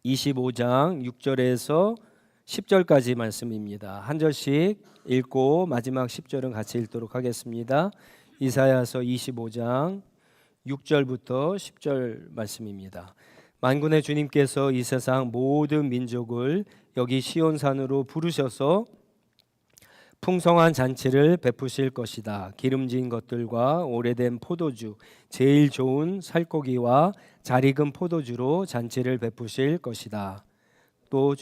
25장 6절에서 10절까지 말씀입니다. 한 절씩 읽고 마지막 10절은 같이 읽도록 하겠습니다. 이사야서 25장 6절부터 10절 말씀입니다. 만군의 주님께서 이 세상 모든 민족을 여기 시온산으로 부르셔서 풍성한 잔치를 베푸실 것이다. 기름진 것들과 오래된 포도주, 제일 좋은 살코기와 잘 익은 포도주로 잔치를 베푸실 것이다. 또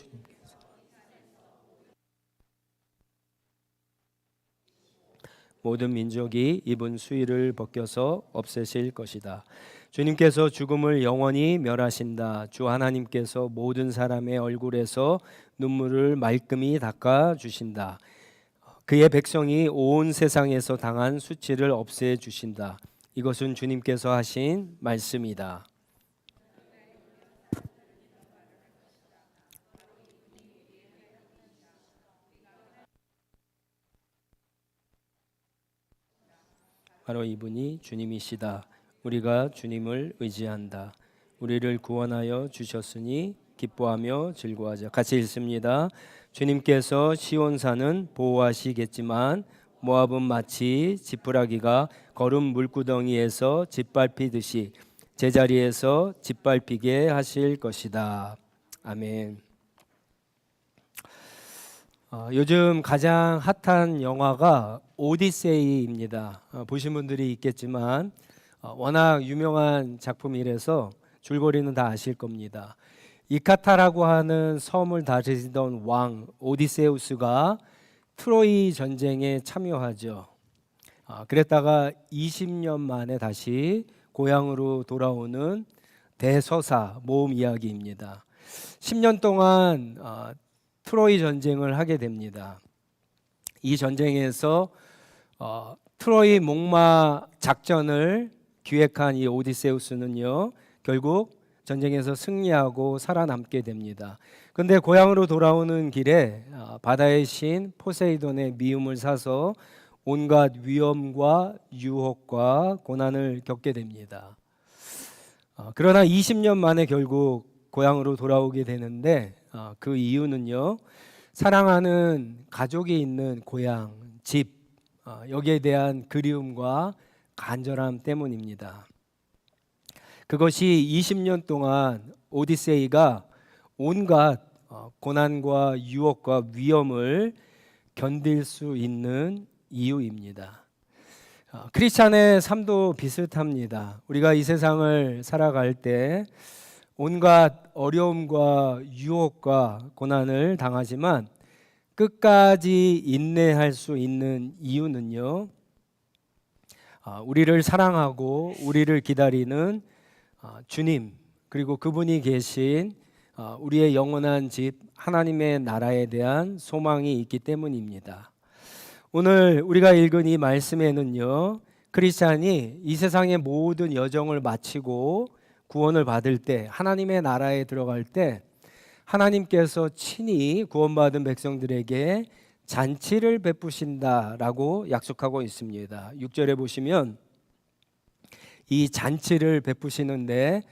모든 민족이 입은 수의를 벗겨서 없애실 것이다. 주님께서 죽음을 영원히 멸하신다. 주 하나님께서 모든 사람의 얼굴에서 눈물을 말끔히 닦아 주신다. 그의 백성이 온 세상에서 당한 수치를 없애 주신다. 이것은 주님께서 하신 말씀이다. 바로 이분이 주님이시다. 우리가 주님을 의지한다. 우리를 구원하여 주셨으니 기뻐하며 즐거워하자. 같이 읽습니다. 주님께서 시온산은 보호하시겠지만 모압은 마치 지푸라기가 거름 물구덩이에서 짓밟히듯이 제자리에서 짓밟히게 하실 것이다. 아멘. 요즘 가장 핫한 영화가 오디세이입니다. 보신 분들이 있겠지만 워낙 유명한 작품이라서 줄거리는 다 아실 겁니다. 이카타라고 하는 섬을 다스리던 왕 오디세우스가 트로이 전쟁에 참여하죠. 그랬다가 20년 만에 다시 고향으로 돌아오는 대서사 모험 이야기입니다. 10년 동안 트로이 전쟁을 하게 됩니다. 이 전쟁에서 트로이 목마 작전을 기획한 이 오디세우스는요, 결국 전쟁에서 승리하고 살아남게 됩니다. 그런데 고향으로 돌아오는 길에 바다의 신 포세이돈의 미움을 사서 온갖 위험과 유혹과 고난을 겪게 됩니다. 그러나 20년 만에 결국 고향으로 돌아오게 되는데 그 이유는요, 사랑하는 가족이 있는 고향, 집, 여기에 대한 그리움과 간절함 때문입니다. 그것이 20년 동안 오디세이가 온갖 고난과 유혹과 위험을 견딜 수 있는 이유입니다. 크리스찬의 삶도 비슷합니다. 우리가 이 세상을 살아갈 때 온갖 어려움과 유혹과 고난을 당하지만 끝까지 인내할 수 있는 이유는요, 우리를 사랑하고 우리를 기다리는 주님, 그리고 그분이 계신 우리의 영원한 집 하나님의 나라에 대한 소망이 있기 때문입니다. 오늘 우리가 읽은 이 말씀에는요, 크리스찬이 이 세상의 모든 여정을 마치고 구원을 받을 때, 하나님의 나라에 들어갈 때 하나님께서 친히 구원받은 백성들에게 잔치를 베푸신다라고 약속하고 있습니다. 6절에 보시면 이 잔치를 베푸시는데,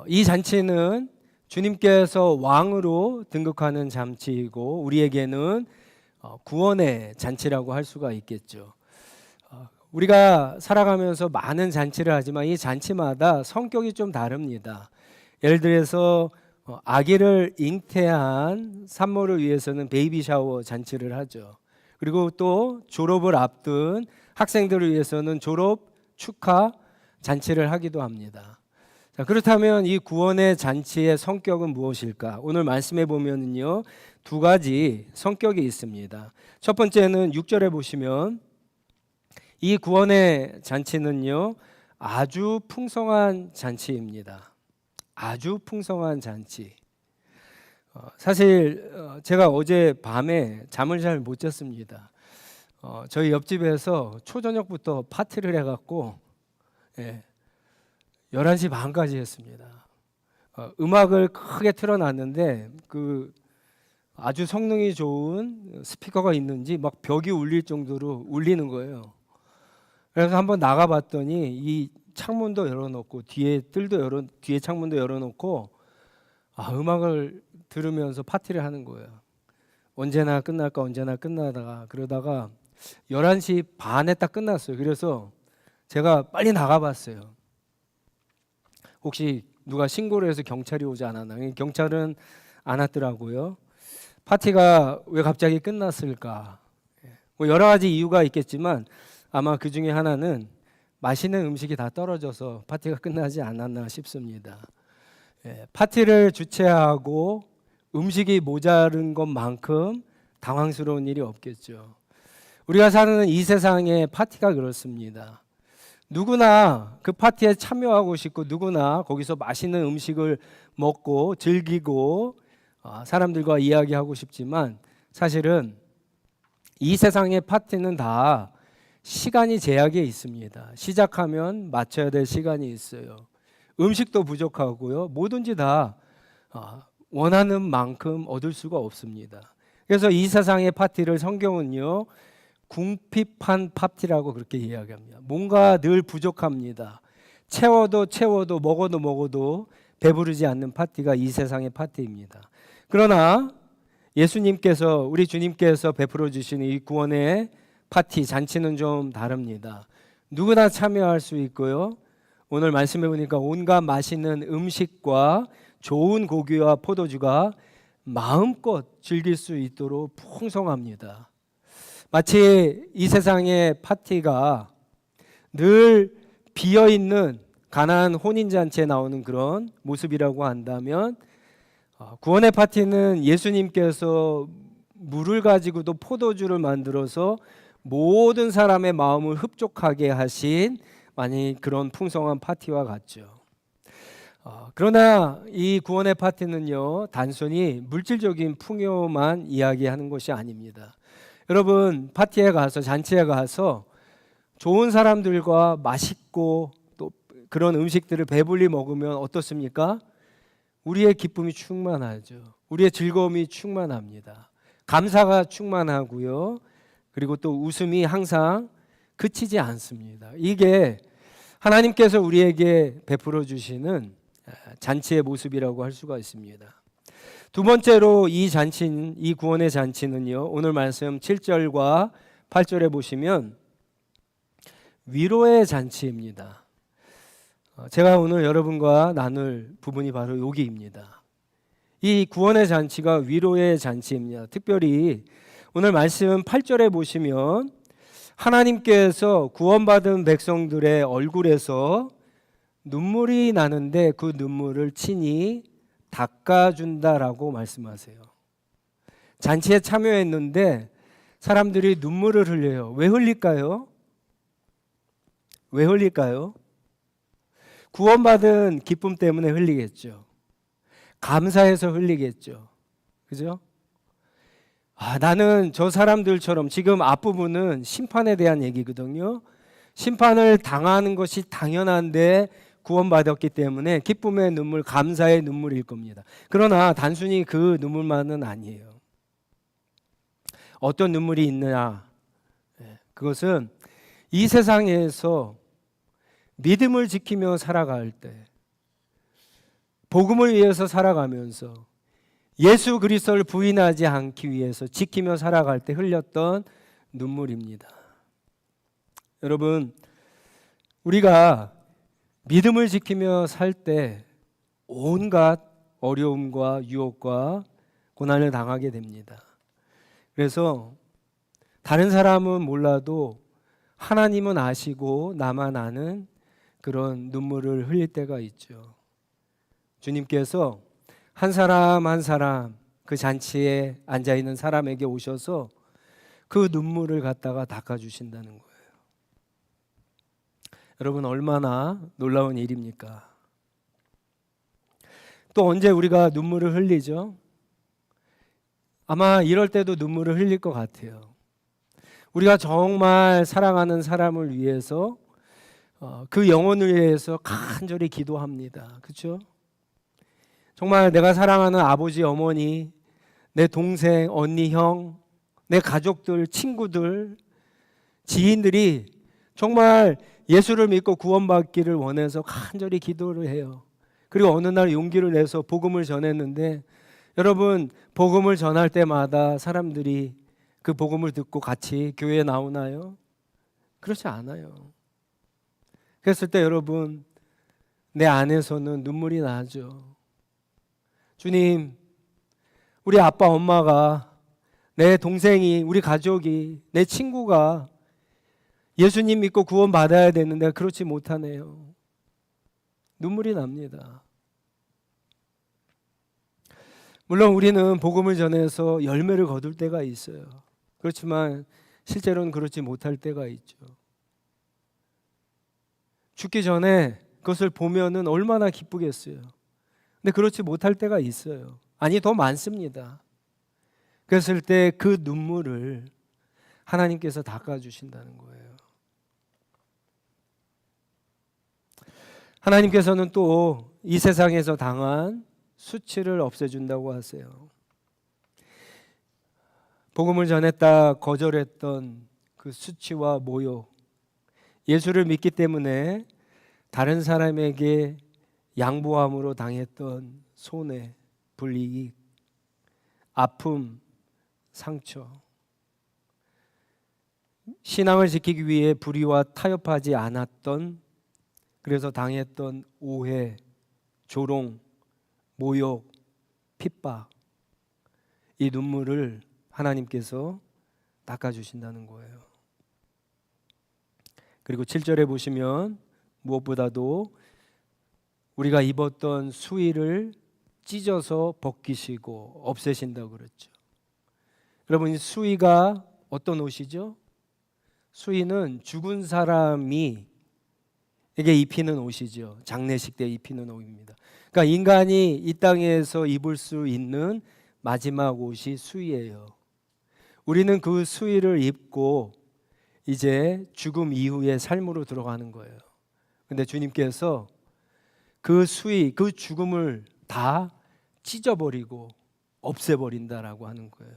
이 잔치는 주님께서 왕으로 등극하는 잔치이고 우리에게는 구원의 잔치라고 할 수가 있겠죠. 우리가 살아가면서 많은 잔치를 하지만 이 잔치마다 성격이 좀 다릅니다. 예를 들어서 아기를 잉태한 산모를 위해서는 베이비 샤워 잔치를 하죠. 그리고 또 졸업을 앞둔 학생들을 위해서는 졸업 축하 잔치를 하기도 합니다. 자, 그렇다면 이 구원의 잔치의 성격은 무엇일까? 오늘 말씀해 보면은요, 두 가지 성격이 있습니다. 첫 번째는 6절에 보시면 이 구원의 잔치는요, 아주 풍성한 잔치입니다. 아주 풍성한 잔치. 사실 제가 어제 밤에 잠을 잘 못 잤습니다. 저희 옆집에서 초저녁부터 파티를 해갖고 11시 반까지 했습니다. 음악을 크게 틀어놨는데 그 아주 성능이 좋은 스피커가 있는지 막 벽이 울릴 정도로 울리는 거예요. 그래서 한번 나가봤더니 이 창문도 열어놓고 뒤에 창문도 열어놓고 음악을 들으면서 파티를 하는 거예요. 언제나 끝날까 언제나 끝나다가 그러다가 11시 반에 딱 끝났어요. 그래서 제가 빨리 나가봤어요. 혹시 누가 신고를 해서 경찰이 오지 않았나? 경찰은 안 왔더라고요. 파티가 왜 갑자기 끝났을까? 뭐 여러 가지 이유가 있겠지만 아마 그 중에 하나는 맛있는 음식이 다 떨어져서 파티가 끝나지 않았나 싶습니다. 파티를 주최하고 음식이 모자른 것만큼 당황스러운 일이 없겠죠. 우리가 사는 이 세상의 파티가 그렇습니다. 누구나 그 파티에 참여하고 싶고 누구나 거기서 맛있는 음식을 먹고 즐기고 사람들과 이야기하고 싶지만 사실은 이 세상의 파티는 다 시간이 제약이 있습니다. 시작하면 마쳐야 될 시간이 있어요. 음식도 부족하고요. 뭐든지 다 원하는 만큼 얻을 수가 없습니다. 그래서 이 세상의 파티를 성경은요, 궁핍한 파티라고 그렇게 이야기합니다. 뭔가 늘 부족합니다. 채워도 먹어도 배부르지 않는 파티가 이 세상의 파티입니다. 그러나 예수님께서, 우리 주님께서 베풀어 주시는 이 구원의 파티 잔치는 좀 다릅니다. 누구나 참여할 수 있고요. 오늘 말씀해 보니까 온갖 맛있는 음식과 좋은 고기와 포도주가 마음껏 즐길 수 있도록 풍성합니다. 마치 이 세상의 파티가 늘 비어있는 가난한 혼인잔치에 나오는 그런 모습이라고 한다면 구원의 파티는 예수님께서 물을 가지고도 포도주를 만들어서 모든 사람의 마음을 흡족하게 하신 많이 그런 풍성한 파티와 같죠. 그러나 이 구원의 파티는요, 단순히 물질적인 풍요만 이야기하는 것이 아닙니다. 여러분, 파티에 가서, 잔치에 가서 좋은 사람들과 맛있고 또 그런 음식들을 배불리 먹으면 어떻습니까? 우리의 기쁨이 충만하죠. 우리의 즐거움이 충만합니다. 감사가 충만하고요. 그리고 또 웃음이 항상 그치지 않습니다. 이게 하나님께서 우리에게 베풀어 주시는 잔치의 모습이라고 할 수가 있습니다. 두 번째로 이 잔치는, 이 구원의 잔치는요, 오늘 말씀 7절과 8절에 보시면 위로의 잔치입니다. 제가 오늘 여러분과 나눌 부분이 바로 여기입니다. 이 구원의 잔치가 위로의 잔치입니다. 특별히 오늘 말씀 8절에 보시면 하나님께서 구원받은 백성들의 얼굴에서 눈물이 나는데 그 눈물을 친히 닦아준다라고 말씀하세요. 잔치에 참여했는데 사람들이 눈물을 흘려요. 왜 흘릴까요? 왜 흘릴까요? 구원받은 기쁨 때문에 흘리겠죠. 감사해서 흘리겠죠. 그죠? 나는 저 사람들처럼, 지금 앞부분은 심판에 대한 얘기거든요. 심판을 당하는 것이 당연한데 구원받았기 때문에 기쁨의 눈물, 감사의 눈물일 겁니다. 그러나 단순히 그 눈물만은 아니에요. 어떤 눈물이 있느냐? 그것은 이 세상에서 믿음을 지키며 살아갈 때, 복음을 위해서 살아가면서 예수 그리스도를 부인하지 않기 위해서 지키며 살아갈 때 흘렸던 눈물입니다. 여러분, 우리가 믿음을 지키며 살 때 온갖 어려움과 유혹과 고난을 당하게 됩니다. 그래서 다른 사람은 몰라도 하나님은 아시고 나만 아는 그런 눈물을 흘릴 때가 있죠. 주님께서 한 사람 한 사람 그 잔치에 앉아있는 사람에게 오셔서 그 눈물을 갖다가 닦아주신다는 거예요. 여러분, 얼마나 놀라운 일입니까? 또 언제 우리가 눈물을 흘리죠? 아마 이럴 때도 눈물을 흘릴 것 같아요. 우리가 정말 사랑하는 사람을 위해서 그 영혼을 위해서 간절히 기도합니다. 그렇죠? 정말 내가 사랑하는 아버지, 어머니, 내 동생, 언니, 형, 내 가족들, 친구들, 지인들이 정말 예수를 믿고 구원받기를 원해서 간절히 기도를 해요. 그리고 어느 날 용기를 내서 복음을 전했는데, 여러분 복음을 전할 때마다 사람들이 그 복음을 듣고 같이 교회에 나오나요? 그렇지 않아요. 그랬을 때 여러분, 내 안에서는 눈물이 나죠. 주님, 우리 아빠 엄마가, 내 동생이, 우리 가족이, 내 친구가 예수님 믿고 구원 받아야 되는데 그렇지 못하네요. 눈물이 납니다. 물론 우리는 복음을 전해서 열매를 거둘 때가 있어요. 그렇지만 실제로는 그렇지 못할 때가 있죠. 죽기 전에 그것을 보면은 얼마나 기쁘겠어요. 근데 그렇지 못할 때가 있어요. 아니, 더 많습니다. 그랬을 때 그 눈물을 하나님께서 닦아주신다는 거예요. 하나님께서는 또 이 세상에서 당한 수치를 없애준다고 하세요. 복음을 전했다 거절했던 그 수치와 모욕, 예수를 믿기 때문에 다른 사람에게 양보함으로 당했던 손해, 불이익, 아픔, 상처, 신앙을 지키기 위해 불의와 타협하지 않았던, 그래서 당했던 오해, 조롱, 모욕, 핍박, 이 눈물을 하나님께서 닦아주신다는 거예요. 그리고 7절에 보시면 무엇보다도 우리가 입었던 수의를 찢어서 벗기시고 없애신다고 그랬죠. 여러분, 이 수의가 어떤 옷이죠? 수의는 죽은 사람이 에게 입히는 옷이죠. 장례식 때 입히는 옷입니다. 그러니까 인간이 이 땅에서 입을 수 있는 마지막 옷이 수의예요. 우리는 그 수의를 입고 이제 죽음 이후의 삶으로 들어가는 거예요. 근데 주님께서 그 수의, 그 죽음을 다 찢어버리고 없애버린다라고 하는 거예요.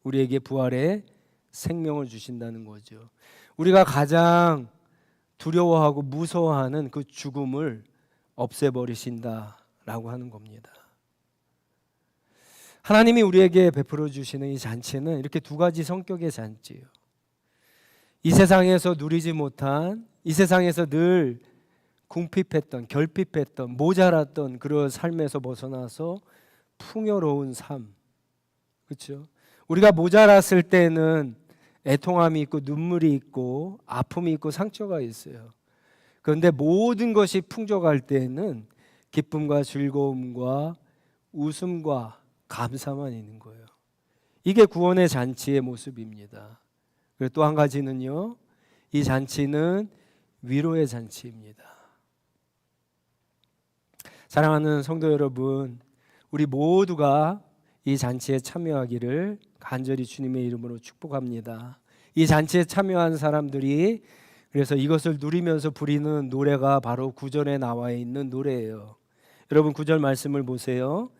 우리에게 부활의 생명을 주신다는 거죠. 우리가 가장 두려워하고 무서워하는 그 죽음을 없애버리신다라고 하는 겁니다. 하나님이 우리에게 베풀어 주시는 이 잔치는 이렇게 두 가지 성격의 잔치예요. 이 세상에서 누리지 못한, 이 세상에서 늘 궁핍했던, 결핍했던, 모자랐던 그런 삶에서 벗어나서 풍요로운 삶, 그렇죠? 우리가 모자랐을 때는 애통함이 있고 눈물이 있고 아픔이 있고 상처가 있어요. 그런데 모든 것이 풍족할 때는 기쁨과 즐거움과 웃음과 감사만 있는 거예요. 이게 구원의 잔치의 모습입니다. 그리고 또 한 가지는요, 이 잔치는 위로의 잔치입니다. 사랑하는 성도 여러분, 우리 모두가 이 잔치에 참여하기를 간절히 주님의 이름으로 축복합니다. 이 잔치에 참여한 사람들이 그래서 이것을 누리면서 부리는 노래가 바로 9절에 나와 있는 노래예요. 여러분 9절 말씀을 보세요.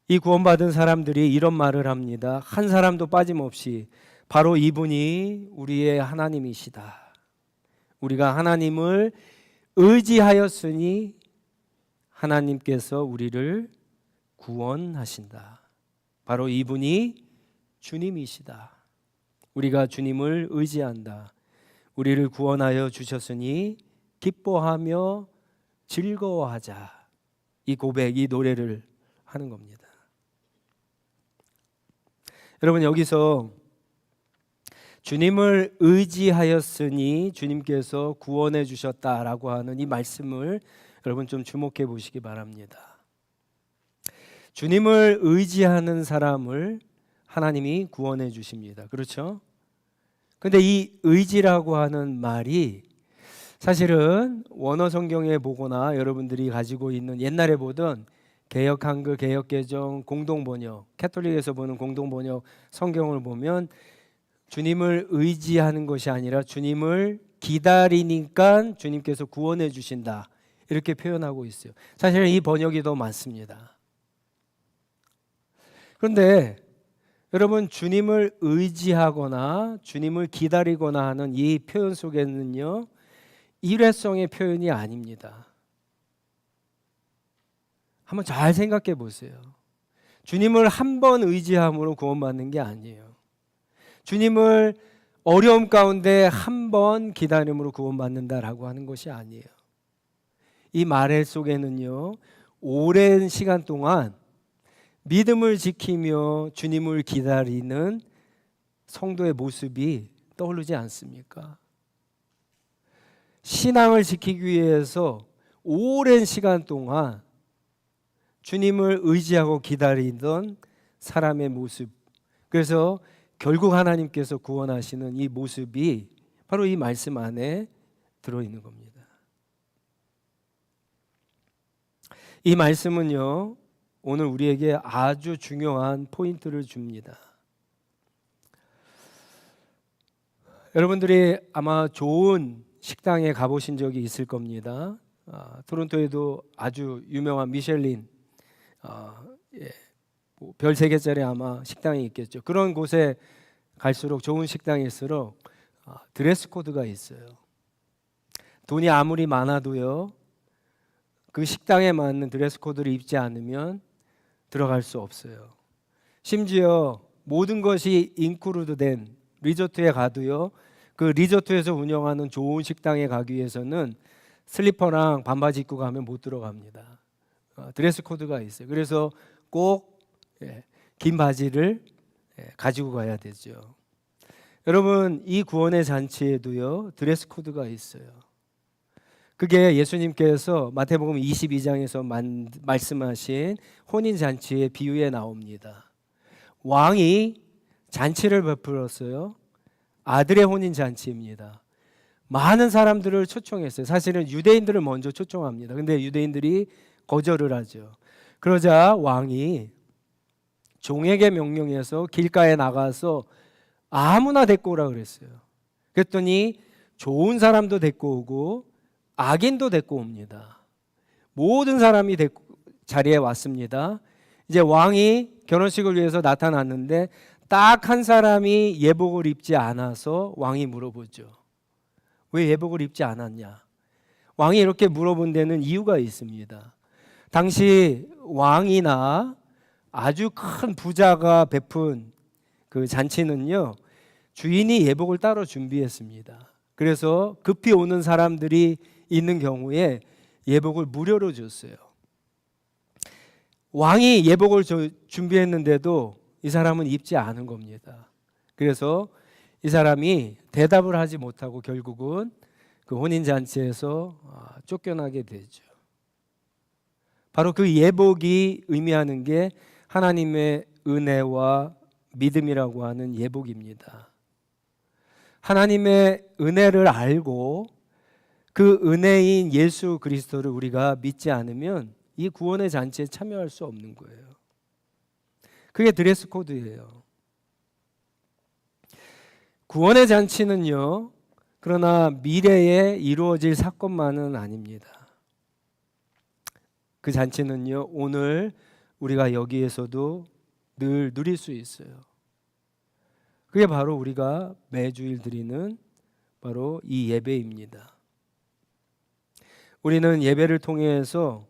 이 구원받은 사람들이 이런 말을 합니다. 한 사람도 빠짐없이 바로 이분이 우리의 하나님이시다. 우리가 하나님을 의지하였으니 하나님께서 우리를 구원하신다. 바로 이분이 주님이시다. 우리가 주님을 의지한다. 우리를 구원하여 주셨으니 기뻐하며 즐거워하자. 이 고백, 이 노래를 하는 겁니다. 여러분, 여기서 주님을 의지하였으니 주님께서 구원해 주셨다라고 하는 이 말씀을 여러분 좀 주목해 보시기 바랍니다. 주님을 의지하는 사람을 하나님이 구원해 주십니다. 그렇죠? 근데 이 의지라고 하는 말이 사실은 원어 성경에 보거나 여러분들이 가지고 있는 옛날에 보던 개역 한글, 개역 개정, 공동 번역, 캐톨릭에서 보는 공동 번역 성경을 보면 주님을 의지하는 것이 아니라 주님을 기다리니까 주님께서 구원해 주신다. 이렇게 표현하고 있어요. 사실은 이 번역이 더 맞습니다. 그런데 여러분, 주님을 의지하거나 주님을 기다리거나 하는 이 표현 속에는요, 일회성의 표현이 아닙니다. 한번 잘 생각해 보세요. 주님을 한 번 의지함으로 구원받는 게 아니에요. 주님을 어려움 가운데 한 번 기다림으로 구원받는다라고 하는 것이 아니에요. 이 말 속에는요, 오랜 시간 동안 믿음을 지키며 주님을 기다리는 성도의 모습이 떠오르지 않습니까? 신앙을 지키기 위해서 오랜 시간 동안 주님을 의지하고 기다리던 사람의 모습, 그래서 결국 하나님께서 구원하시는 이 모습이 바로 이 말씀 안에 들어있는 겁니다. 이 말씀은요, 오늘 우리에게 아주 중요한 포인트를 줍니다. 여러분들이 아마 좋은 식당에 가보신 적이 있을 겁니다. 토론토에도 아주 유명한 미슐린 별 3개짜리 아마 식당이 있겠죠. 그런 곳에 갈수록, 좋은 식당일수록 드레스 코드가 있어요. 돈이 아무리 많아도요, 그 식당에 맞는 드레스 코드를 입지 않으면 들어갈 수 없어요. 심지어 모든 것이 인크루드된 리조트에 가도요, 그 리조트에서 운영하는 좋은 식당에 가기 위해서는 슬리퍼랑 반바지 입고 가면 못 들어갑니다. 드레스 코드가 있어요. 그래서 꼭 긴 바지를 가지고 가야 되죠. 여러분, 이 구원의 잔치에도요, 드레스 코드가 있어요. 그게 예수님께서 마태복음 22장에서 말씀하신 혼인 잔치의 비유에 나옵니다. 왕이 잔치를 베풀었어요. 아들의 혼인 잔치입니다. 많은 사람들을 초청했어요. 사실은 유대인들을 먼저 초청합니다. 근데 유대인들이 거절을 하죠. 그러자 왕이 종에게 명령해서 길가에 나가서 아무나 데리고 오라 그랬어요. 그랬더니 좋은 사람도 데리고 오고 악인도 데리고 옵니다. 모든 사람이 자리에 왔습니다. 이제 왕이 결혼식을 위해서 나타났는데 딱 한 사람이 예복을 입지 않아서 왕이 물어보죠. 왜 예복을 입지 않았냐? 왕이 이렇게 물어본 데는 이유가 있습니다. 당시 왕이나 아주 큰 부자가 베푼 그 잔치는요, 주인이 예복을 따로 준비했습니다. 그래서 급히 오는 사람들이 있는 경우에 예복을 무료로 줬어요. 왕이 예복을 준비했는데도 이 사람은 입지 않은 겁니다. 그래서 이 사람이 대답을 하지 못하고 결국은 그 혼인잔치에서 쫓겨나게 되죠. 바로 그 예복이 의미하는 게 하나님의 은혜와 믿음이라고 하는 예복입니다. 하나님의 은혜를 알고 그 은혜인 예수 그리스도를 우리가 믿지 않으면 이 구원의 잔치에 참여할 수 없는 거예요. 그게 드레스 코드예요. 구원의 잔치는요, 그러나 미래에 이루어질 사건만은 아닙니다. 그 잔치는요, 오늘 우리가 여기에서도 늘 누릴 수 있어요. 그게 바로 우리가 매주일 드리는 바로 이 예배입니다. 우리는 예배를 통해서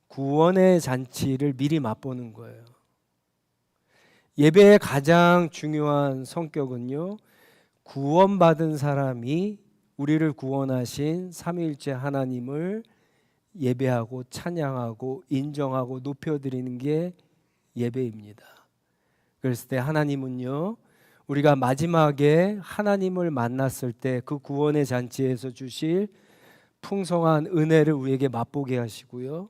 구원의 잔치를 미리 맛보는 거예요. 예배의 가장 중요한 성격은요, 구원받은 사람이 우리를 구원하신 삼위일체 하나님을 예배하고 찬양하고 인정하고 높여드리는 게 예배입니다. 그랬을 때 하나님은요, 우리가 마지막에 하나님을 만났을 때 그 구원의 잔치에서 주실 풍성한 은혜를 우리에게 맛보게 하시고요,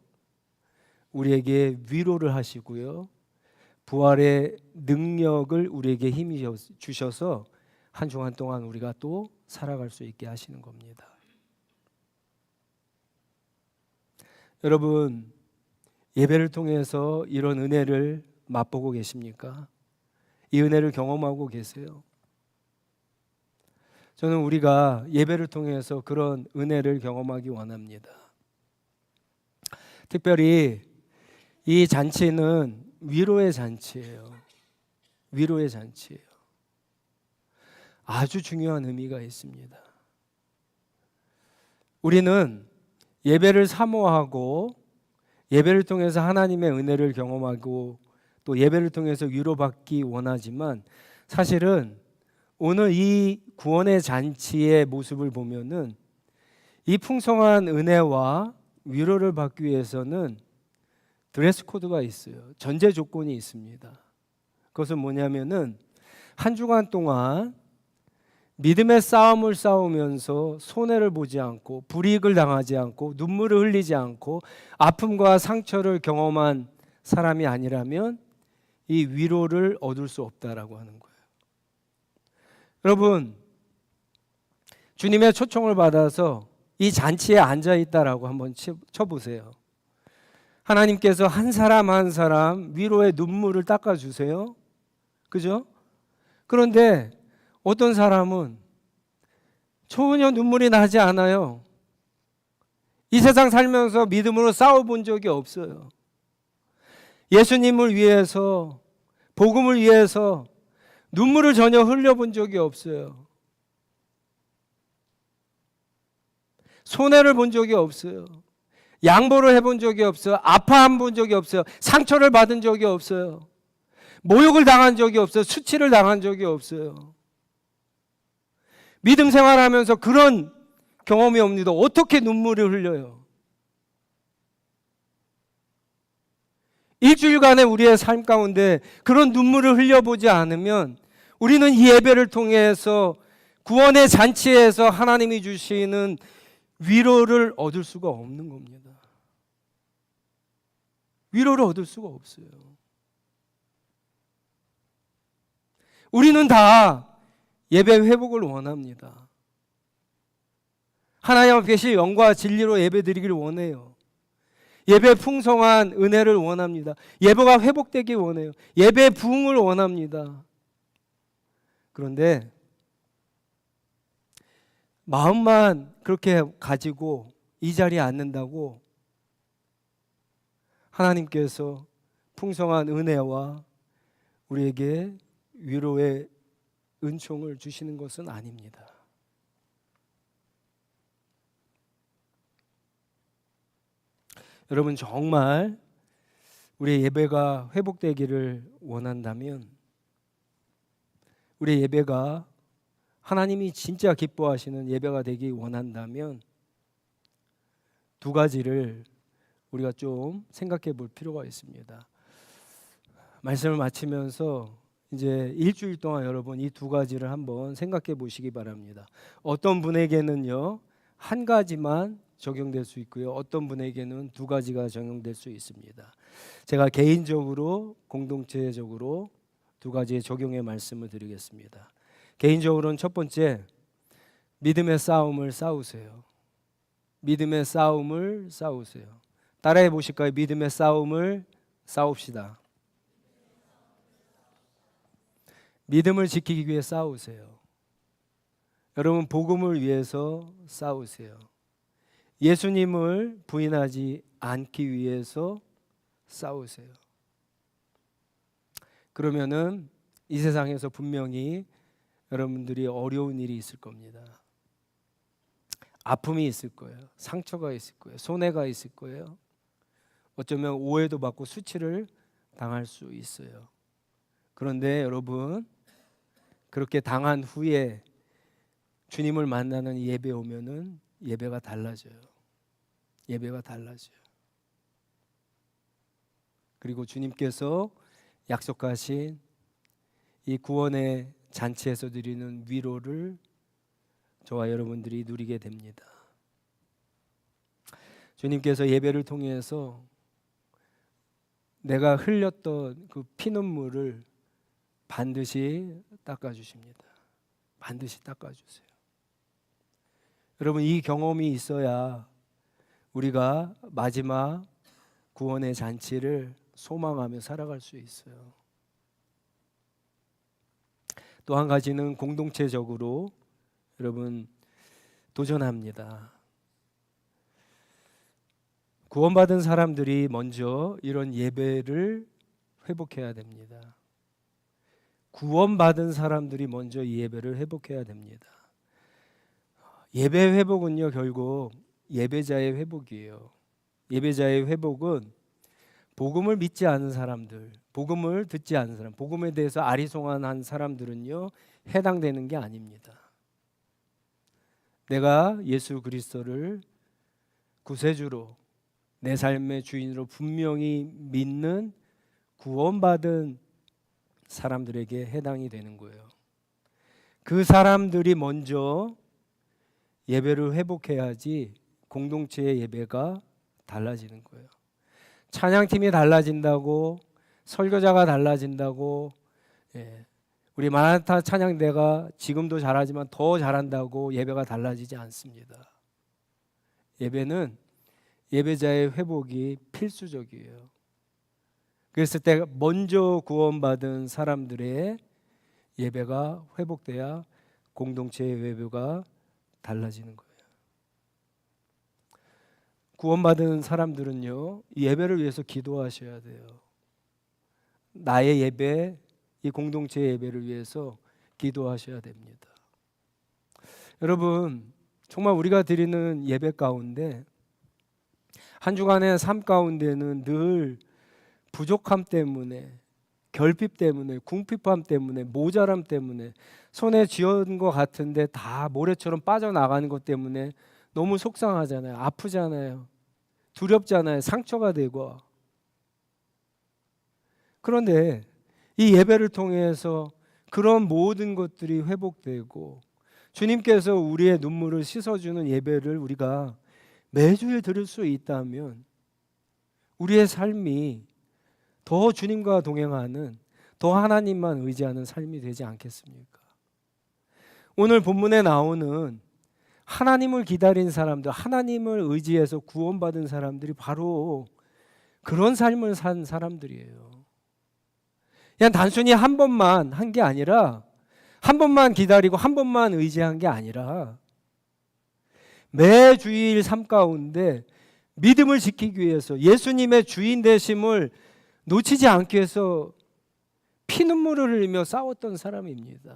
우리에게 위로를 하시고요, 부활의 능력을 우리에게 힘이 주셔서 한 주간 동안 우리가 또 살아갈 수 있게 하시는 겁니다. 여러분, 예배를 통해서 이런 은혜를 맛보고 계십니까? 이 은혜를 경험하고 계세요? 저는 우리가 예배를 통해서 그런 은혜를 경험하기 원합니다. 특별히 이 잔치는 위로의 잔치예요. 위로의 잔치예요. 아주 중요한 의미가 있습니다. 우리는 예배를 사모하고 예배를 통해서 하나님의 은혜를 경험하고 또 예배를 통해서 위로받기 원하지만 사실은 오늘 이 구원의 잔치의 모습을 보면은 이 풍성한 은혜와 위로를 받기 위해서는 드레스 코드가 있어요. 전제 조건이 있습니다. 그것은 뭐냐면은 한 주간 동안 믿음의 싸움을 싸우면서 손해를 보지 않고 불이익을 당하지 않고 눈물을 흘리지 않고 아픔과 상처를 경험한 사람이 아니라면 이 위로를 얻을 수 없다라고 하는 거예요. 여러분, 주님의 초청을 받아서 이 잔치에 앉아 있다라고 한번 쳐보세요. 하나님께서 한 사람 한 사람 위로의 눈물을 닦아주세요. 그죠? 그런데 어떤 사람은 전혀 눈물이 나지 않아요. 이 세상 살면서 믿음으로 싸워본 적이 없어요. 예수님을 위해서, 복음을 위해서 눈물을 전혀 흘려본 적이 없어요. 손해를 본 적이 없어요. 양보를 해본 적이 없어요. 아파한 본 적이 없어요. 상처를 받은 적이 없어요. 모욕을 당한 적이 없어요. 수치를 당한 적이 없어요. 믿음 생활하면서 그런 경험이 없는데 어떻게 눈물을 흘려요? 일주일간의 우리의 삶 가운데 그런 눈물을 흘려보지 않으면 우리는 이 예배를 통해서 구원의 잔치에서 하나님이 주시는 위로를 얻을 수가 없는 겁니다. 위로를 얻을 수가 없어요. 우리는 다 예배 회복을 원합니다. 하나님 앞에 계실 영과 진리로 예배 드리기를 원해요. 예배 풍성한 은혜를 원합니다. 예배가 회복되기 원해요. 예배 부흥을 원합니다. 그런데 마음만 그렇게 가지고 이 자리에 앉는다고 하나님께서 풍성한 은혜와 우리에게 위로의 은총을 주시는 것은 아닙니다. 여러분, 정말 우리의 예배가 회복되기를 원한다면, 우리의 예배가 하나님이 진짜 기뻐하시는 예배가 되기 원한다면 두 가지를 우리가 좀 생각해 볼 필요가 있습니다. 말씀을 마치면서 이제 일주일 동안 여러분 이 두 가지를 한번 생각해 보시기 바랍니다. 어떤 분에게는요 한 가지만 적용될 수 있고요, 어떤 분에게는 두 가지가 적용될 수 있습니다. 제가 개인적으로 공동체적으로 두 가지의 적용의 말씀을 드리겠습니다. 개인적으로는 첫 번째, 믿음의 싸움을 싸우세요. 믿음의 싸움을 싸우세요. 따라해 보실까요? 믿음의 싸움을 싸웁시다. 믿음을 지키기 위해 싸우세요. 여러분, 복음을 위해서 싸우세요. 예수님을 부인하지 않기 위해서 싸우세요. 그러면은 이 세상에서 분명히 여러분들이 어려운 일이 있을 겁니다. 아픔이 있을 거예요. 상처가 있을 거예요. 손해가 있을 거예요. 어쩌면 오해도 받고 수치를 당할 수 있어요. 그런데 여러분, 그렇게 당한 후에 주님을 만나는 예배 오면은 예배가 달라져요. 예배가 달라져요. 그리고 주님께서 약속하신 이 구원의 잔치에서 드리는 위로를 저와 여러분들이 누리게 됩니다. 주님께서 예배를 통해서 내가 흘렸던 그 피눈물을 반드시 닦아주십니다. 반드시 닦아주세요. 여러분, 이 경험이 있어야 우리가 마지막 구원의 잔치를 소망하며 살아갈 수 있어요. 또 한 가지는 공동체적으로 여러분 도전합니다. 구원받은 사람들이 먼저 이런 예배를 회복해야 됩니다. 구원받은 사람들이 먼저 이 예배를 회복해야 됩니다. 예배 회복은요 결국 예배자의 회복이에요. 예배자의 회복은 복음을 믿지 않은 사람들, 복음을 듣지 않은 사람, 복음에 대해서 아리송한 사람들은요, 해당되는 게 아닙니다. 내가 예수 그리스도를 구세주로, 내 삶의 주인으로 분명히 믿는 구원받은 사람들에게 해당이 되는 거예요. 그 사람들이 먼저 예배를 회복해야지 공동체의 예배가 달라지는 거예요. 찬양팀이 달라진다고, 설교자가 달라진다고, 우리 마라나타 찬양대가 지금도 잘하지만 더 잘한다고 예배가 달라지지 않습니다. 예배는 예배자의 회복이 필수적이에요. 그랬을 때 먼저 구원받은 사람들의 예배가 회복돼야 공동체의 예배가 달라지는 거예요. 구원받은 사람들은요, 이 예배를 위해서 기도하셔야 돼요. 나의 예배, 이 공동체의 예배를 위해서 기도하셔야 됩니다. 여러분, 정말 우리가 드리는 예배 가운데 한 주간의 삶 가운데는 늘 부족함 때문에, 결핍 때문에, 궁핍함 때문에, 모자람 때문에, 손에 쥐어온 것 같은데 다 모래처럼 빠져나가는 것 때문에 너무 속상하잖아요. 아프잖아요. 두렵잖아요. 상처가 되고. 그런데 이 예배를 통해서 그런 모든 것들이 회복되고 주님께서 우리의 눈물을 씻어주는 예배를 우리가 매주일 드릴 수 있다면 우리의 삶이 더 주님과 동행하는, 더 하나님만 의지하는 삶이 되지 않겠습니까? 오늘 본문에 나오는 하나님을 기다린 사람들, 하나님을 의지해서 구원받은 사람들이 바로 그런 삶을 산 사람들이에요. 그냥 단순히 한 번만 한 게 아니라, 한 번만 기다리고 한 번만 의지한 게 아니라 매주일 삶 가운데 믿음을 지키기 위해서 예수님의 주인 되심을 놓치지 않기 위해서 피눈물을 흘리며 싸웠던 사람입니다.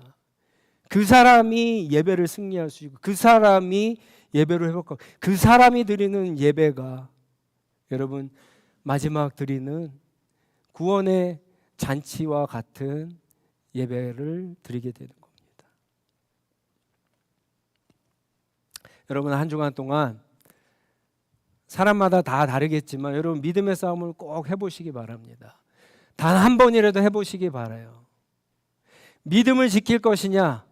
그 사람이 예배를 승리할 수 있고, 그 사람이 예배를 회복하고, 그 사람이 드리는 예배가 여러분 마지막 드리는 구원의 잔치와 같은 예배를 드리게 되는 겁니다. 여러분, 한 주간 동안 사람마다 다 다르겠지만 여러분 믿음의 싸움을 꼭 해보시기 바랍니다. 단 한 번이라도 해보시기 바라요. 믿음을 지킬 것이냐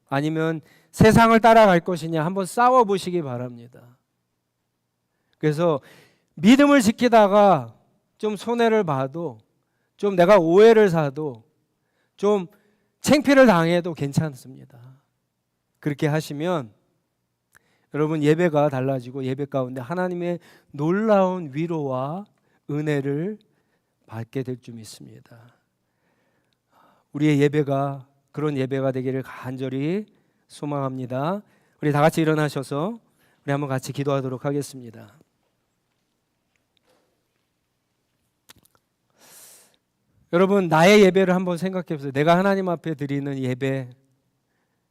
아니면 세상을 따라갈 것이냐 한번 싸워보시기 바랍니다. 그래서 믿음을 지키다가 좀 손해를 봐도, 좀 내가 오해를 사도, 좀 창피를 당해도 괜찮습니다. 그렇게 하시면 여러분 예배가 달라지고 예배 가운데 하나님의 놀라운 위로와 은혜를 받게 될 줄 믿습니다. 우리의 예배가 그런 예배가 되기를 간절히 소망합니다. 우리 다 같이 일어나셔서 우리 한번 같이 기도하도록 하겠습니다. 여러분, 나의 예배를 한번 생각해 보세요. 내가 하나님 앞에 드리는 예배,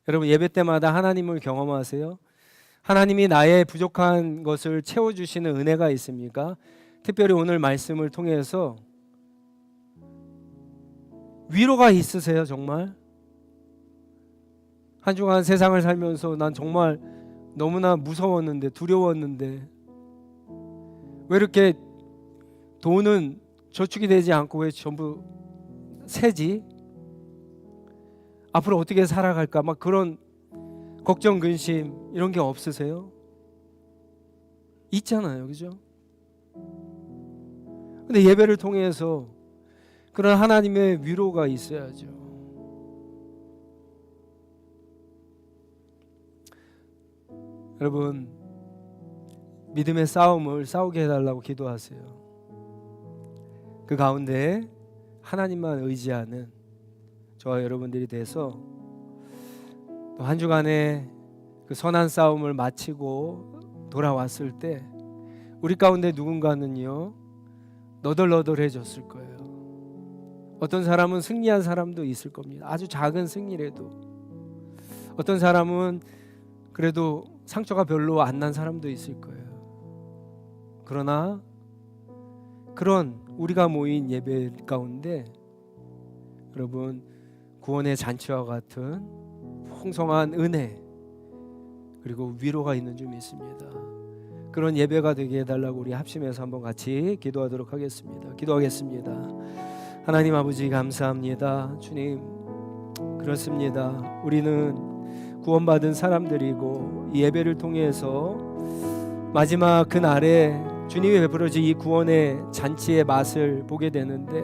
여러분 예배 때마다 하나님을 경험하세요? 하나님이 나의 부족한 것을 채워주시는 은혜가 있습니까? 특별히 오늘 말씀을 통해서 위로가 있으세요? 정말? 한 주간 세상을 살면서 난 정말 너무나 무서웠는데, 두려웠는데 왜 이렇게 돈은 저축이 되지 않고 왜 전부 새지? 앞으로 어떻게 살아갈까? 막 그런 걱정, 근심 이런 게 없으세요? 있잖아요, 그죠? 근데 예배를 통해서 그런 하나님의 위로가 있어야죠. 여러분, 믿음의 싸움을 싸우게 해달라고 기도하세요. 그 가운데 하나님만 의지하는 저와 여러분들이 돼서 또 한 주간의 그 선한 싸움을 마치고 돌아왔을 때 우리 가운데 누군가는요 너덜너덜해졌을 거예요. 어떤 사람은 승리한 사람도 있을 겁니다. 아주 작은 승리라도. 어떤 사람은 그래도 상처가 별로 안 난 사람도 있을 거예요. 그러나 그런 우리가 모인 예배 가운데 여러분 구원의 잔치와 같은 풍성한 은혜 그리고 위로가 있는 줄 믿습니다. 그런 예배가 되게 해달라고 우리 합심해서 한번 같이 기도하도록 하겠습니다. 기도하겠습니다. 하나님 아버지 감사합니다. 주님 그렇습니다. 우리는 구원받은 사람들이고 이 예배를 통해서 마지막 그날에 주님이 베풀어진 이 구원의 잔치의 맛을 보게 되는데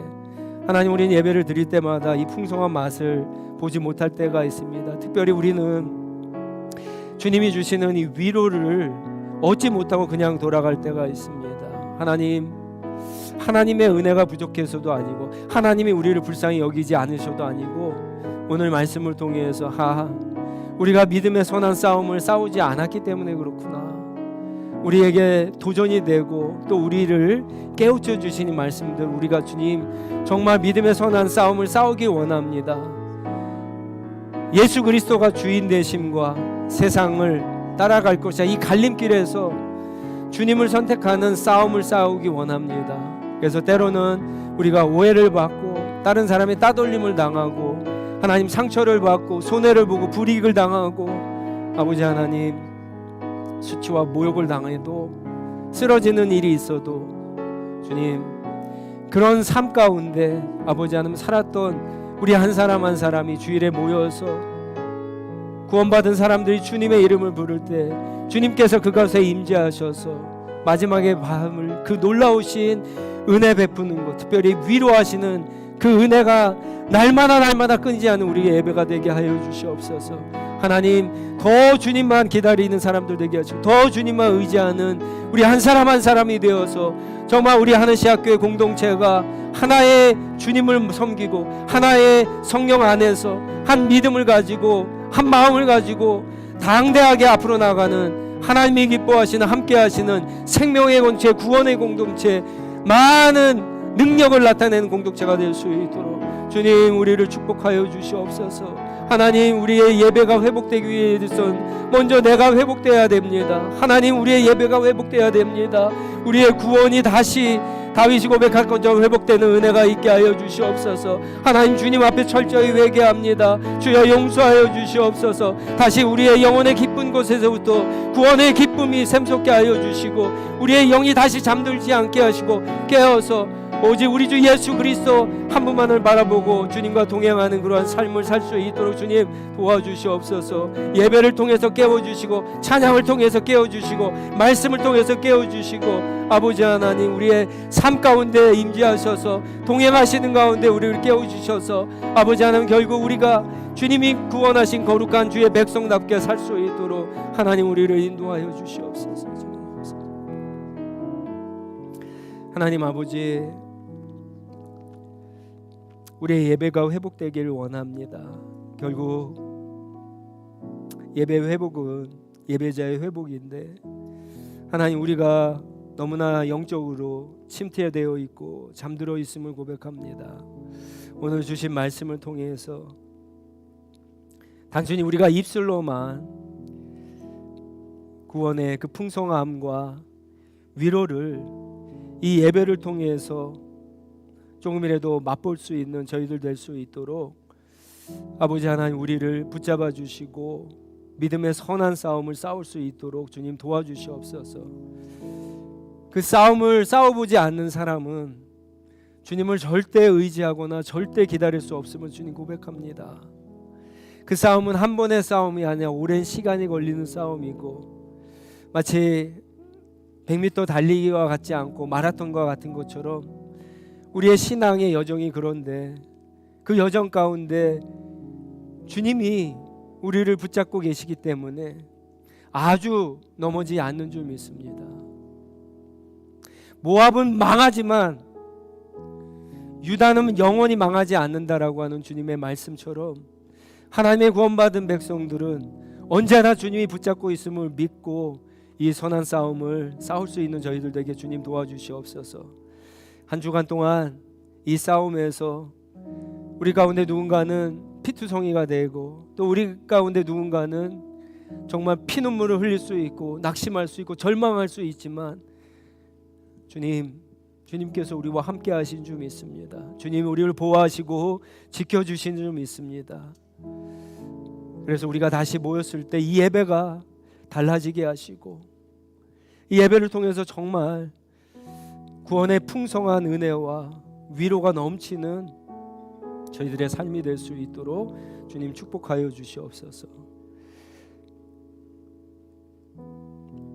하나님 우리는 예배를 드릴 때마다 이 풍성한 맛을 보지 못할 때가 있습니다. 특별히 우리는 주님이 주시는 이 위로를 얻지 못하고 그냥 돌아갈 때가 있습니다. 하나님의 은혜가 부족해서도 아니고 하나님이 우리를 불쌍히 여기지 않으셔도 아니고 오늘 말씀을 통해서 우리가 믿음의 선한 싸움을 싸우지 않았기 때문에 그렇구나. 우리에게 도전이 되고 또 우리를 깨우쳐 주시는 말씀들 우리가 주님 정말 믿음의 선한 싸움을 싸우기 원합니다. 예수 그리스도가 주인 되심과 세상을 따라갈 것이야 이 갈림길에서 주님을 선택하는 싸움을 싸우기 원합니다. 그래서 때로는 우리가 오해를 받고 다른 사람의 따돌림을 당하고 하나님 상처를 받고 손해를 보고 불이익을 당하고 아버지 하나님 수치와 모욕을 당해도 쓰러지는 일이 있어도 주님 그런 삶 가운데 아버지 하나님 살았던 우리 한 사람 한 사람이 주일에 모여서 구원받은 사람들이 주님의 이름을 부를 때 주님께서 그것에 임재하셔서 마지막의 밤을 그 놀라우신 은혜 베푸는 것 특별히 위로하시는 그 은혜가 날마다 끊이지 않는 우리의 예배가 되게 하여 주시옵소서. 하나님 더 주님만 기다리는 사람들 되게 하시고 더 주님만 의지하는 우리 한 사람 한 사람이 되어서 정말 우리 하늘시학교의 공동체가 하나의 주님을 섬기고 하나의 성령 안에서 한 믿음을 가지고 한 마음을 가지고 당대하게 앞으로 나가는 하나님이 기뻐하시는 함께하시는 생명의 공동체 구원의 공동체 많은 능력을 나타내는 공동체가 될 수 있도록 주님 우리를 축복하여 주시옵소서. 하나님 우리의 예배가 회복되기 위해서는 먼저 내가 회복돼야 됩니다. 하나님 우리의 예배가 회복돼야 됩니다. 우리의 구원이 다시 다윗이 고백할 것처럼 회복되는 은혜가 있게 하여 주시옵소서. 하나님 주님 앞에 철저히 회개합니다. 주여 용서하여 주시옵소서. 다시 우리의 영혼의 기쁜 곳에서부터 구원의 기쁨이 샘솟게 하여 주시고 우리의 영이 다시 잠들지 않게 하시고 깨어서 오직 우리 주 예수 그리스도 한 분만을 바라보고 주님과 동행하는 그러한 삶을 살 수 있도록 주님 도와주시옵소서. 예배를 통해서 깨워주시고 찬양을 통해서 깨워주시고 말씀을 통해서 깨워주시고 아버지 하나님 우리의 삶 가운데 임재하셔서 동행하시는 가운데 우리를 깨워주셔서 아버지 하나님 결국 우리가 주님이 구원하신 거룩한 주의 백성답게 살 수 있도록 하나님 우리를 인도하여 주시옵소서. 하나님 아버지 우리의 예배가 회복되기를 원합니다. 결국 예배 회복은 예배자의 회복인데 하나님 우리가 너무나 영적으로 침체되어 있고 잠들어 있음을 고백합니다. 오늘 주신 말씀을 통해서 단순히 우리가 입술로만 구원의 그 풍성함과 위로를 이 예배를 통해서 조금이라도 맛볼 수 있는 저희들 될 수 있도록 아버지 하나님 우리를 붙잡아 주시고 믿음의 선한 싸움을 싸울 수 있도록 주님 도와주시옵소서. 그 싸움을 싸워보지 않는 사람은 주님을 절대 의지하거나 절대 기다릴 수 없음을 주님 고백합니다. 그 싸움은 한 번의 싸움이 아니라 오랜 시간이 걸리는 싸움이고 마치 100m 달리기와 같지 않고 마라톤과 같은 것처럼 우리의 신앙의 여정이 그런데 그 여정 가운데 주님이 우리를 붙잡고 계시기 때문에 아주 넘어지지 않는 줄 믿습니다. 모압은 망하지만 유다는 영원히 망하지 않는다라고 하는 주님의 말씀처럼 하나님의 구원받은 백성들은 언제나 주님이 붙잡고 있음을 믿고 이 선한 싸움을 싸울 수 있는 저희들 되게 주님 도와주시옵소서. 한 주간 동안 이 싸움에서 우리 가운데 누군가는 피투성이가 되고 또 우리 가운데 누군가는 정말 피눈물을 흘릴 수 있고 낙심할 수 있고 절망할 수 있지만 주님 주님께서 우리와 함께 하신 줄 믿습니다. 주님 우리를 보호하시고 지켜주신 줄 믿습니다. 그래서 우리가 다시 모였을 때 이 예배가 달라지게 하시고 이 예배를 통해서 정말 구원의 풍성한 은혜와 위로가 넘치는 저희들의 삶이 될 수 있도록 주님 축복하여 주시옵소서.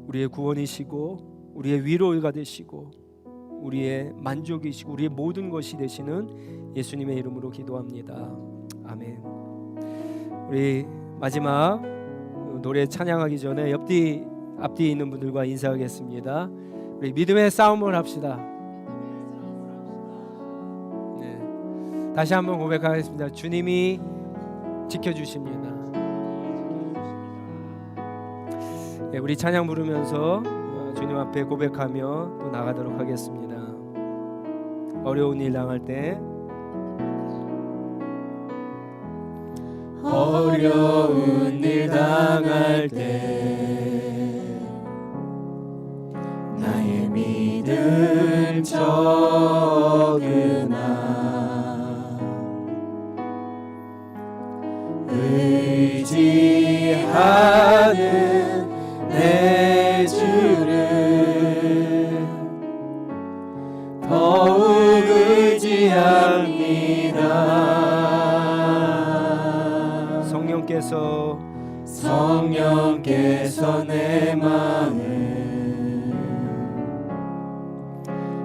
우리의 구원이시고 우리의 위로가 되시고 우리의 만족이시고 우리의 모든 것이 되시는 예수님의 이름으로 기도합니다. 아멘. 우리 마지막 노래 찬양하기 전에 앞뒤에 있는 분들과 인사하겠습니다. 우리 믿음의 싸움을 합시다. 네. 다시 한번 고백하겠습니다. 주님이 지켜주십니다. 네, 우리 찬양 부르면서 주님 앞에 고백하며 또 나가도록 하겠습니다. 어려운 일 당할 때 어려운 일 당할 때 나의 믿음 적으나 의지하는 내 주를 더욱 의지합니다. 성령께서 내 마음을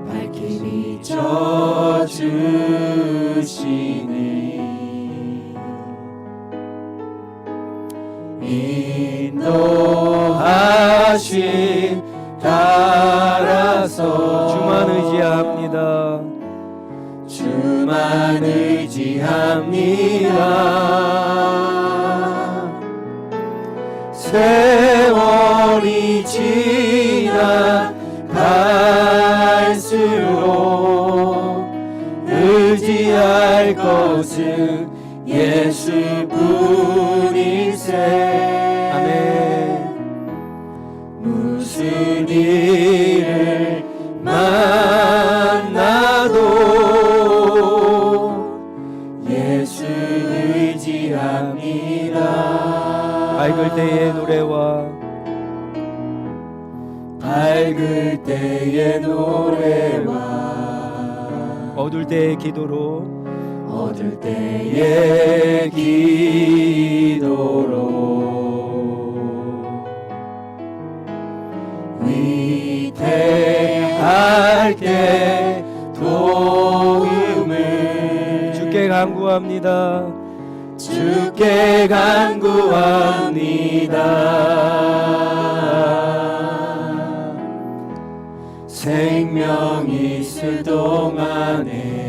밝히 비춰주시니 인도하심 따라서 주만 의지합니다. 주만 의지합니다. 세월이 지나갈수록 의지할 것은 예수뿐이세. 아멘. 무슨 일을 만나도 예수 의지합니다. 밝을 때의 노래와 어두울 때의 기도로 위태할게 도움을 주께 간구합니다. 주께 간구합니다. 생명이 있을 동안에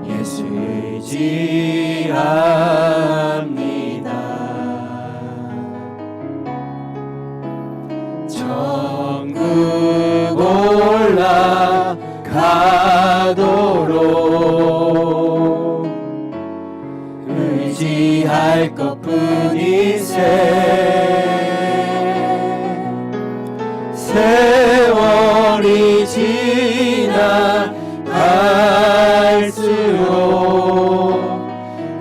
예수 의지합니다. 천국 올라가도록 의지할 것뿐이세. 세월이 지나갈수록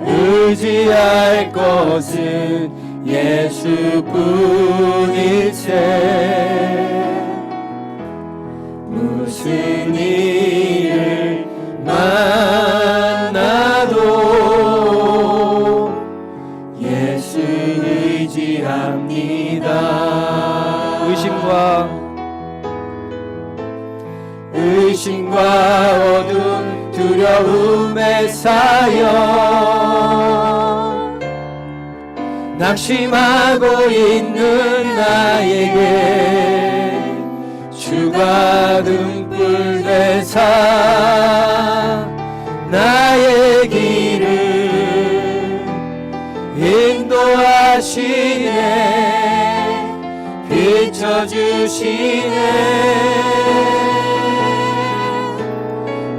의지할 것은 예수뿐이세. 무슨 일을 만나도 예수 의지합니다. 의심과 어두운 두려움에 쌓여 낙심하고 있는 나에게 주가 등불 되사 나의 길을 인도하시네. 비춰주시네.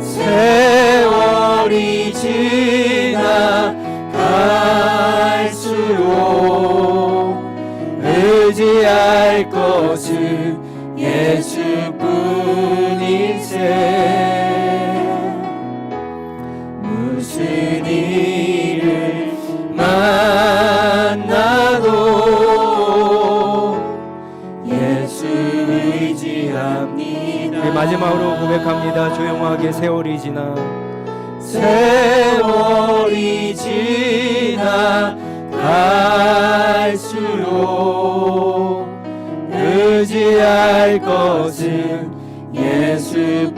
세월이 지나갈수록 의지할 것은 예수뿐이세. 우리 마지막으로 고백합니다. 조용하게 세월이 지나 세월이 지나갈수록 의지할 것은 예수뿐일세.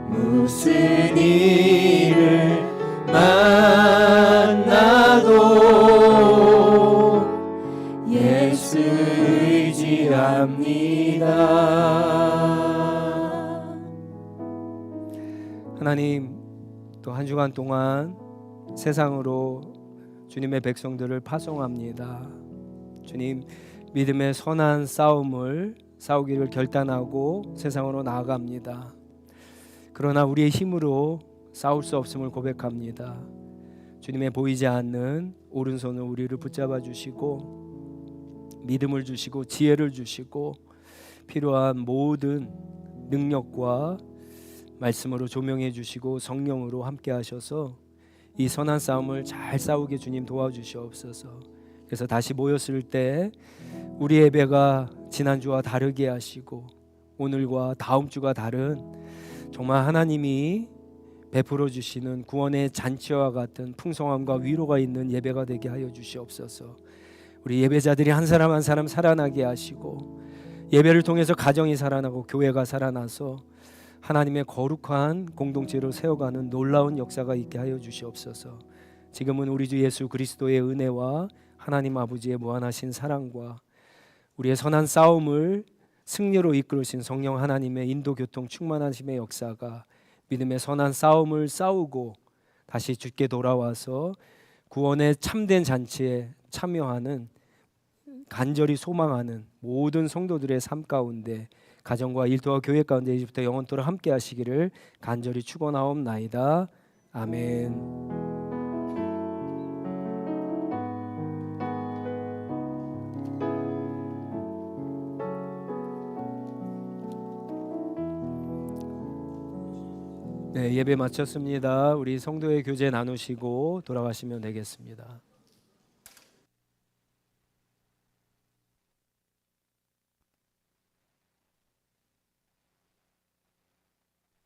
무슨 일을 만나도 예수 의지합니다. 하나님, 또 한 주간 동안 세상으로 주님의 백성들을 파송합니다. 주님, 믿음의 선한 싸움을 싸우기를 결단하고 세상으로 나아갑니다. 그러나 우리의 힘으로 싸울 수 없음을 고백합니다. 주님의 보이지 않는 오른손을 우리를 붙잡아 주시고 믿음을 주시고 지혜를 주시고 필요한 모든 능력과 말씀으로 조명해 주시고 성령으로 함께 하셔서 이 선한 싸움을 잘 싸우게 주님 도와주시옵소서. 그래서 다시 모였을 때 우리 예배가 지난주와 다르게 하시고 오늘과 다음 주가 다른 정말 하나님이 베풀어 주시는 구원의 잔치와 같은 풍성함과 위로가 있는 예배가 되게 하여 주시옵소서. 우리 예배자들이 한 사람 한 사람 살아나게 하시고 예배를 통해서 가정이 살아나고 교회가 살아나서 하나님의 거룩한 공동체로 세워가는 놀라운 역사가 있게 하여 주시옵소서. 지금은 우리 주 예수 그리스도의 은혜와 하나님 아버지의 무한하신 사랑과 우리의 선한 싸움을 승리로 이끌으신 성령 하나님의 인도 교통 충만하심의 역사가 믿음의 선한 싸움을 싸우고 다시 주께 돌아와서 구원의 참된 잔치에 참여하는 간절히 소망하는 모든 성도들의 삶 가운데 가정과 일터와 교회 가운데 이제부터 영원토록 함께 하시기를 간절히 축원하옵나이다. 아멘. 네, 예배 마쳤습니다. 우리 성도의 교제 나누시고 돌아가시면 되겠습니다.